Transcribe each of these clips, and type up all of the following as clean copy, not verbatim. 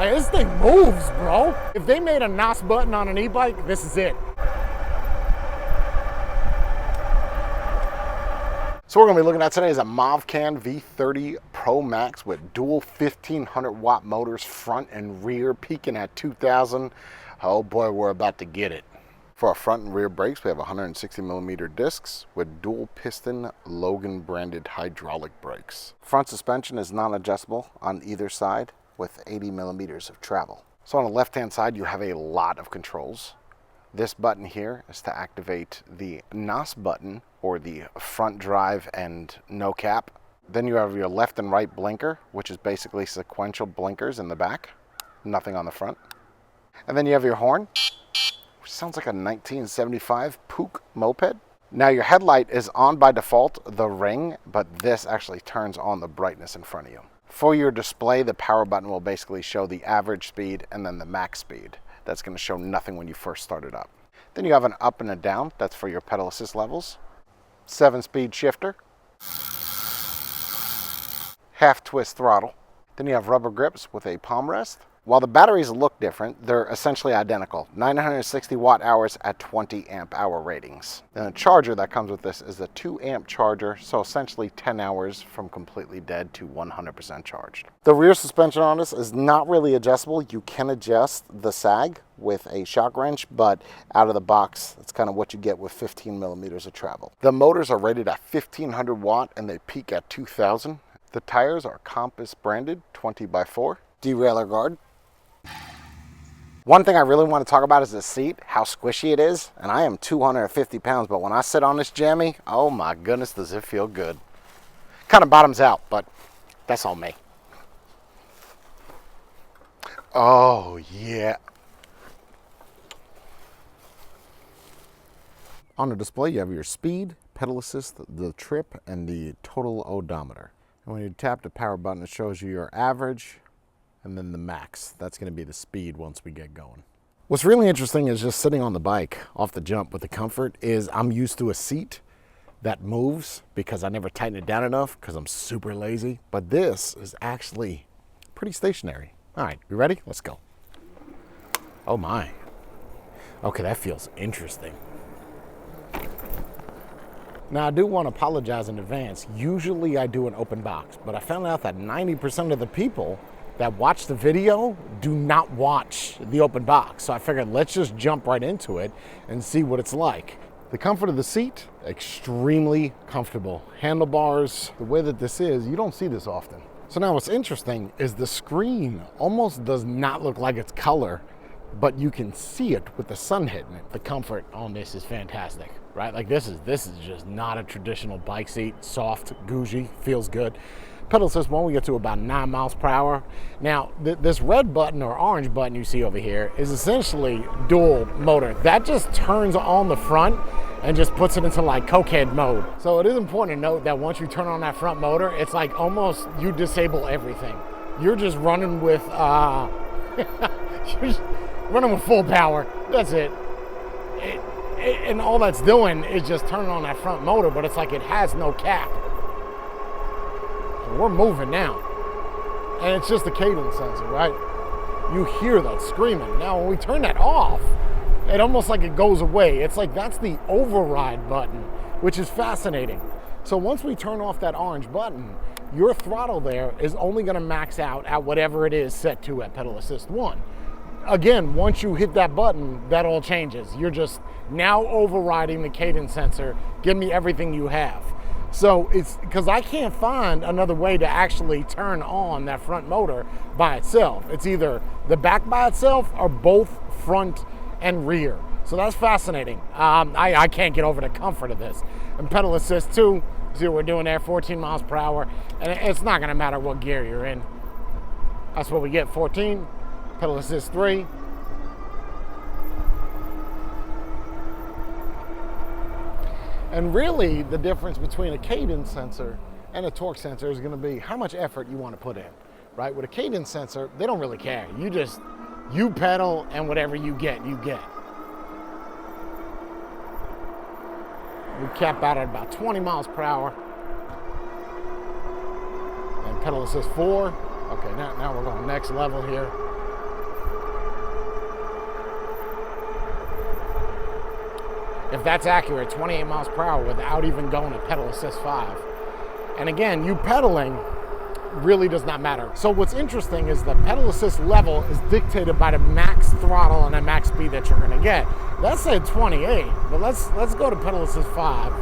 Like, this thing moves, bro. If they made a NOS button on an e-bike, this is it. So what we're gonna be looking at today is a Movcan V30 Pro Max with dual 1500 watt motors, front and rear, peaking at 2000. Oh boy, we're about to get it. For our front and rear brakes, we have 160 millimeter discs with dual piston Logan branded hydraulic brakes. Front suspension is non-adjustable on either side with 80 millimeters of travel. So on the left-hand side, you have a lot of controls. This button here is to activate the NOS button, or the front drive and no cap. Then you have your left and right blinker, which is basically sequential blinkers in the back, nothing on the front. And then you have your horn, which sounds like a 1975 Puch moped. Now your headlight is on by default, the ring, but this actually turns on the brightness in front of you. For your display, the power button will basically show the average speed and then the max speed. That's going to show nothing when you first start it up. Then you have an up and a down, that's for your pedal assist levels. 7-speed shifter. Half twist throttle. Then you have rubber grips with a palm rest. While the batteries look different, they're essentially identical. 960 watt hours at 20 amp hour ratings. And the charger that comes with this is a 2 amp charger, so essentially 10 hours from completely dead to 100% charged. The rear suspension on this is not really adjustable. You can adjust the sag with a shock wrench, but out of the box, that's kind of what you get with 15 millimeters of travel. The motors are rated at 1500 watt and they peak at 2000. The tires are Compass branded 20x4. Derailleur guard. One thing I really want to talk about is the seat, how squishy it is. And I am 250 pounds, but when I sit on this jammy, oh my goodness, does it feel good. Kind of bottoms out, but that's on me. Oh yeah. On the display, you have your speed, pedal assist, the trip, and the total odometer. And when you tap the power button, it shows you your average, and then the max. That's going to be the speed once we get going. What's really interesting is just sitting on the bike off the jump with the comfort is I'm used to a seat that moves because I never tighten it down enough because I'm super lazy. But this is actually pretty stationary. All right, you ready? Let's go. Oh my. Okay, that feels interesting. Now I do want to apologize in advance. Usually I do an open box, but I found out that 90% of the people that watch the video do not watch the open box. So I figured let's just jump right into it and see what it's like. The comfort of the seat, extremely comfortable. Handlebars, the way that this is, you don't see this often. So now what's interesting is the screen almost does not look like it's color, but you can see it with the sun hitting it. The comfort on this is fantastic, right? Like this is just not a traditional bike seat. Soft, gougey, feels good. Pedal assist when we get to about 9 miles per hour. Now, this red button or orange button you see over here is essentially dual motor. That just turns on the front and just puts it into like cokehead mode. So it is important to note that once you turn on that front motor, it's like almost you disable everything. You're just running with, you're just running with full power. That's it. And all that's doing is just turning on that front motor, but it's like it has no cap. We're moving now, and it's just a cadence sensor, right? You hear that screaming. Now, when we turn that off, it almost like it goes away. It's like that's the override button, which is fascinating. So once we turn off that orange button, your throttle there is only going to max out at whatever it is set to at pedal assist 1. Again, once you hit that button, that all changes. You're just now overriding the cadence sensor. Give me everything you have. So it's because I can't find another way to actually turn on that front motor by itself. It's either the back by itself or both front and rear. So that's fascinating. I can't get over the comfort of this. And pedal assist 2, see what we're doing there, 14 miles per hour. And it's not gonna matter what gear you're in. That's what we get, 14. Pedal assist 3. And really, the difference between a cadence sensor and a torque sensor is going to be how much effort you want to put in, right? With a cadence sensor, they don't really care. You pedal, and whatever you get, you get. We cap out at about 20 miles per hour. And pedal assist 4. Okay, now we're going next level here. if that's accurate, 28 miles per hour without even going to pedal assist 5. And again, you pedaling really does not matter. So what's interesting is the pedal assist level is dictated by the max throttle and the max speed that you're gonna get. That said 28, but let's go to pedal assist 5.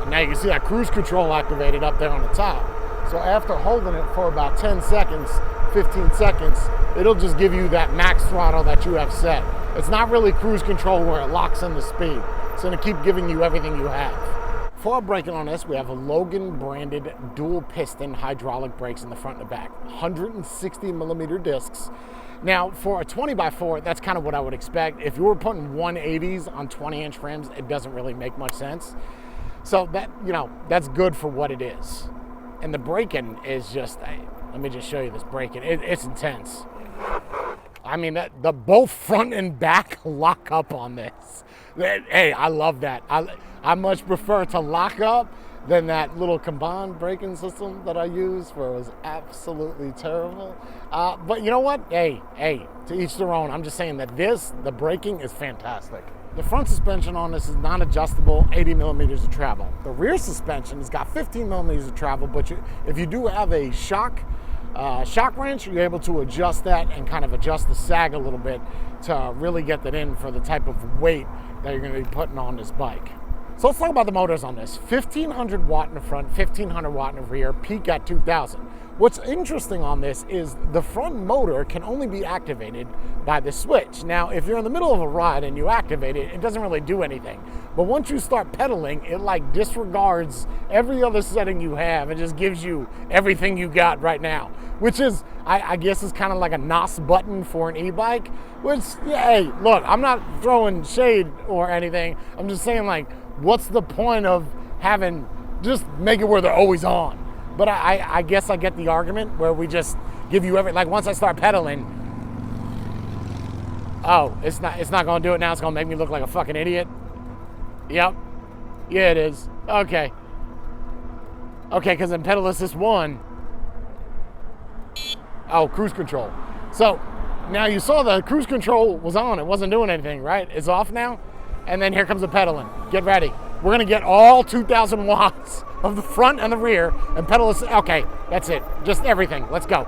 Now you can see that cruise control activated up there on the top. So after holding it for about 10 seconds, 15 seconds, it'll just give you that max throttle that you have set. It's not really cruise control where it locks in the speed. It's gonna keep giving you everything you have. For our braking on this, we have a Logan branded dual piston hydraulic brakes in the front and the back, 160 millimeter discs. Now for a 20x4, that's kind of what I would expect. If you were putting 180s on 20-inch rims, it doesn't really make much sense. So that, that's good for what it is. And the braking is just, let me just show you this braking. It's intense. I mean, the both front and back lock up on this. Hey, I love that. I much prefer to lock up than that little combined braking system that I used, where it was absolutely terrible. But you know what? Hey, to each their own. I'm just saying that the braking is fantastic. The front suspension on this is non-adjustable, 80 millimeters of travel. The rear suspension has got 15 millimeters of travel, but if you do have a shock wrench, you're able to adjust that and kind of adjust the sag a little bit to really get that in for the type of weight that you're going to be putting on this bike. So let's talk about the motors on this. 1500 watt in the front, 1500 watt in the rear, peak at 2000. What's interesting on this is the front motor can only be activated by the switch. Now, if you're in the middle of a ride and you activate it, it doesn't really do anything. But once you start pedaling, it like disregards every other setting you have and just gives you everything you got right now, which is, I guess, is kind of like a NOS button for an e-bike, which, yeah, hey, look, I'm not throwing shade or anything. I'm just saying, like, what's the point of having, just make it where they're always on? But I guess I get the argument where we just give you like once I start pedaling, oh, it's not gonna do it now, it's gonna make me look like a fucking idiot. Yep. Yeah, it is. Okay, because in pedal assist 1, oh, cruise control. So now you saw the cruise control was on, it wasn't doing anything, right? It's off now, and then here comes the pedaling. Get ready. We're gonna get all 2,000 watts of the front and the rear and pedal assist. Okay, that's it. Just everything. Let's go.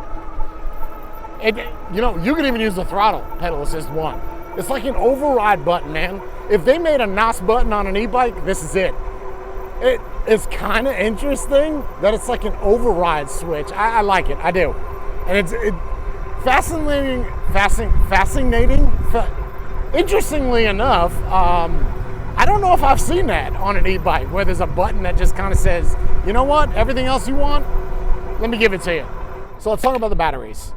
You can even use the throttle, pedal assist 1. It's like an override button, man. If they made a NOS button on an e-bike, this is it. It's kind of interesting that it's like an override switch. I like it. I do. And it's fascinating. Interestingly enough, I don't know if I've seen that on an e-bike where there's a button that just kind of says, you know what, everything else you want, let me give it to you. So let's talk about the batteries.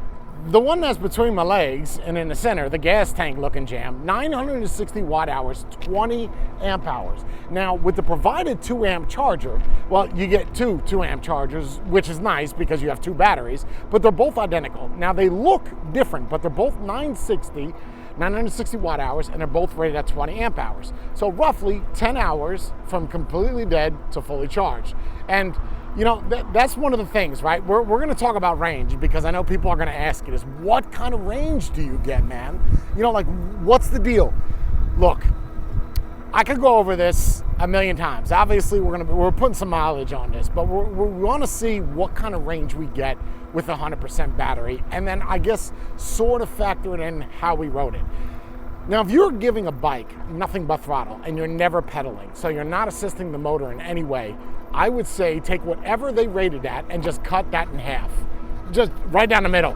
The one that's between my legs and in the center, the gas tank looking jam, 960 watt hours, 20 amp hours. Now with the provided 2 amp charger, well, you get two 2 amp chargers, which is nice because you have 2 batteries, but they're both identical. Now they look different, but they're both 960 watt hours, and they're both rated at 20 amp hours. So roughly 10 hours from completely dead to fully charged. And that's one of the things, right? We're going to talk about range because I know people are going to ask you this. What kind of range do you get, man? Like, what's the deal? Look, I could go over this a million times. Obviously, we're putting some mileage on this, but we want to see what kind of range we get with 100% battery, and then I guess sort of factor it in how we rode it. Now, if you're giving a bike nothing but throttle and you're never pedaling, so you're not assisting the motor in any way, I would say take whatever they rated at and just cut that in half. Just right down the middle.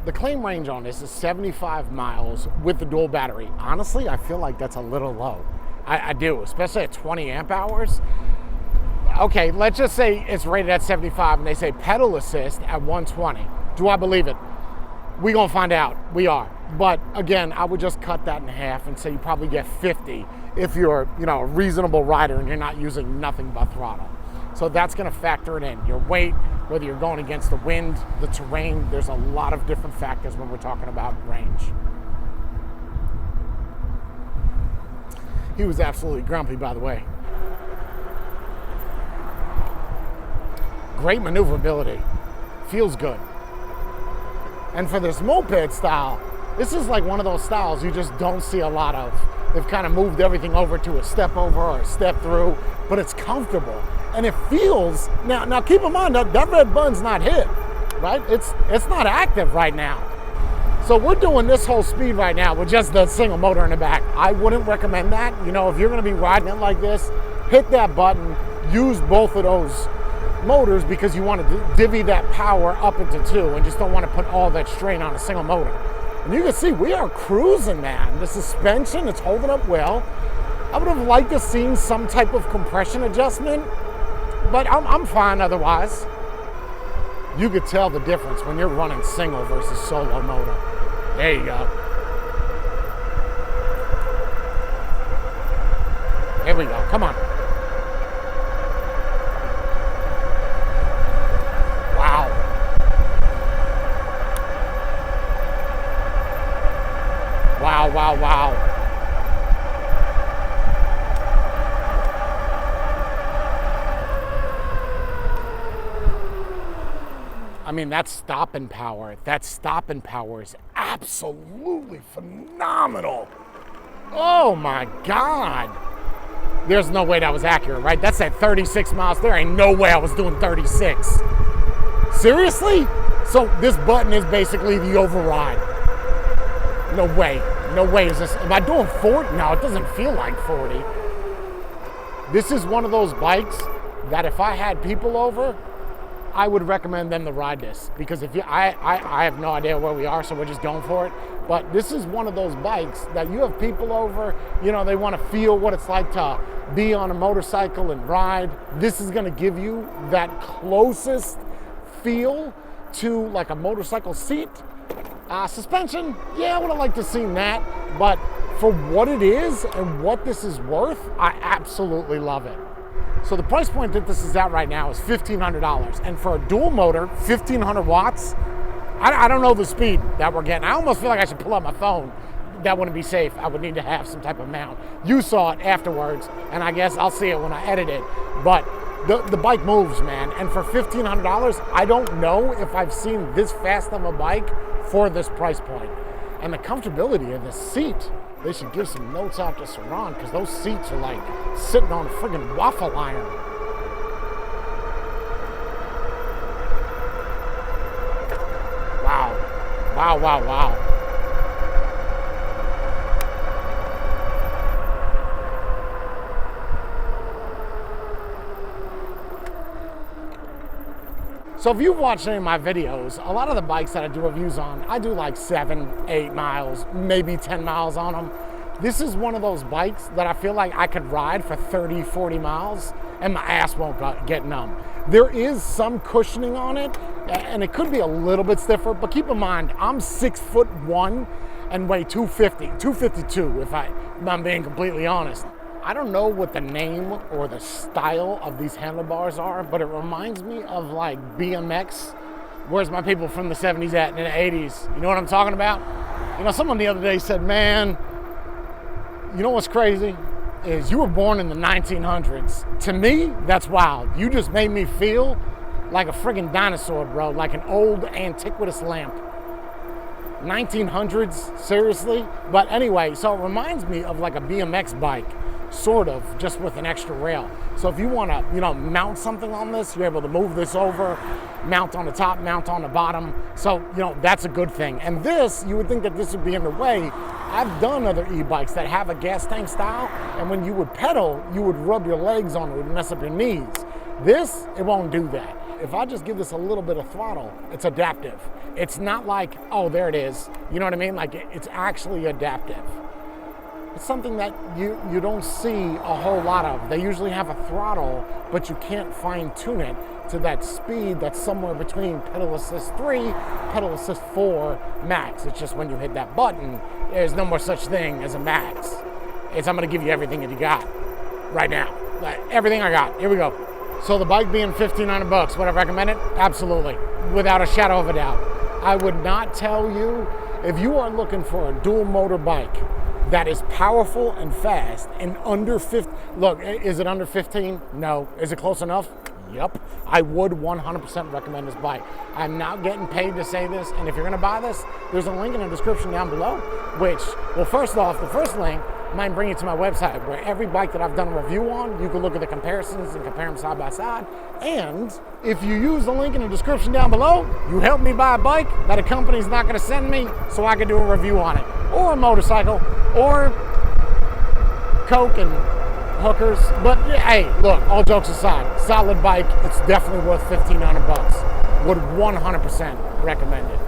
The claim range on this is 75 miles with the dual battery. Honestly, I feel like that's a little low. I do, especially at 20 amp hours. Okay, let's just say it's rated at 75 and they say pedal assist at 120. Do I believe it? We're gonna find out. We are. But again, I would just cut that in half and say you probably get 50 if you're, a reasonable rider and you're not using nothing but throttle. So that's gonna factor it in. Your weight, whether you're going against the wind, the terrain, there's a lot of different factors when we're talking about range. He was absolutely grumpy, by the way. great maneuverability. Feels good. And for this moped style, this is like one of those styles you just don't see a lot of. They've kind of moved everything over to a step over or a step through, but it's comfortable. And it feels, now keep in mind that red button's not hit, right? It's not active right now. So we're doing this whole speed right now with just the single motor in the back. I wouldn't recommend that. You know, if you're gonna be riding it like this, hit that button, use both of those motors because you want to divvy that power up into two and just don't want to put all that strain on a single motor. And you can see we are cruising, man. The suspension, it's holding up well. I would have liked to seen some type of compression adjustment, but I'm fine otherwise. You could tell the difference when you're running single versus solo motor. There you go. Here we go, come on. Wow. Wow, wow, wow. I mean, that stopping power is absolutely phenomenal. Oh my God. There's no way that was accurate, right? That's at 36 miles. There ain't no way I was doing 36. Seriously? So this button is basically the override. No way. No way is this. Am I doing 40? No, it doesn't feel like 40. This is one of those bikes that if I had people over, I would recommend them to ride this because if you, I have no idea where we are, so we're just going for it. But this is one of those bikes that you have people over, you know, they want to feel what it's like to be on a motorcycle and ride. This is going to give you that closest feel to like a motorcycle seat. Suspension, yeah, I would have liked to have seen that, but for what it is and what this is worth, I absolutely love it. So the price point that this is at right now is $1,500. And for a dual motor, 1,500 watts, I don't know the speed that we're getting. I almost feel like I should pull out my phone. That wouldn't be safe. I would need to have some type of mount. You saw it afterwards, and I guess I'll see it when I edit it. But the bike moves, man. And for $1,500, I don't know if I've seen this fast of a bike for this price point. And the comfortability of this seat, they should give some notes out to Saran because those seats are like sitting on a friggin' waffle iron. Wow. Wow, wow, wow. So if you've watched any of my videos, a lot of the bikes that I do reviews on, I do like 7, 8 miles, maybe 10 miles on them. This is one of those bikes that I feel like I could ride for 30, 40 miles and my ass won't get numb. There is some cushioning on it and it could be a little bit stiffer, but keep in mind, I'm 6'1" and weigh 250, 252 if I'm being completely honest. I don't know what the name or the style of these handlebars are, but it reminds me of like BMX. Where's my people from the 70s at, in the 80s? You know what I'm talking about? You know, someone the other day said, man, you know what's crazy? Is you were born in the 1900s. To me, that's wild. You just made me feel like a friggin' dinosaur, bro, like an old antiquitous lamp. 1900s, seriously? But anyway, so it reminds me of like a BMX bike. Sort of, just with an extra rail. So if you want to, you know, mount something on this, you're able to move this over, mount on the top, mount on the bottom. So, you know, that's a good thing. And this, you would think that this would be in the way. I've done other e-bikes that have a gas tank style, and when you would pedal, you would rub your legs on it, it would mess up your knees. This, it won't do that. If I just give this a little bit of throttle, it's adaptive. It's not like, oh, there it is. You know what I mean? Like, it's actually adaptive. It's something that you don't see a whole lot of. They usually have a throttle, but you can't fine tune it to that speed that's somewhere between pedal assist 3, pedal assist 4, max. It's just when you hit that button, there's no more such thing as a max. It's I'm gonna give you everything that you got right now. Like, everything I got, here we go. So the bike being $1,500, would I recommend it? Absolutely, without a shadow of a doubt. I would not tell you, if you are looking for a dual motor bike that is powerful and fast and under 15, look, is it under 15? No. Is it close enough? Yep, I would 100% recommend this bike. I'm not getting paid to say this, and if you're gonna buy this, there's a link in the description down below, which, well, first off, the first link might bring you to my website, where every bike that I've done a review on, you can look at the comparisons and compare them side by side. And if you use the link in the description down below, you help me buy a bike that a company's not gonna send me so I can do a review on it, or a motorcycle, or Coke and hookers. But hey, look, all jokes aside, solid bike. It's definitely worth $1,500. Would 100% recommend it.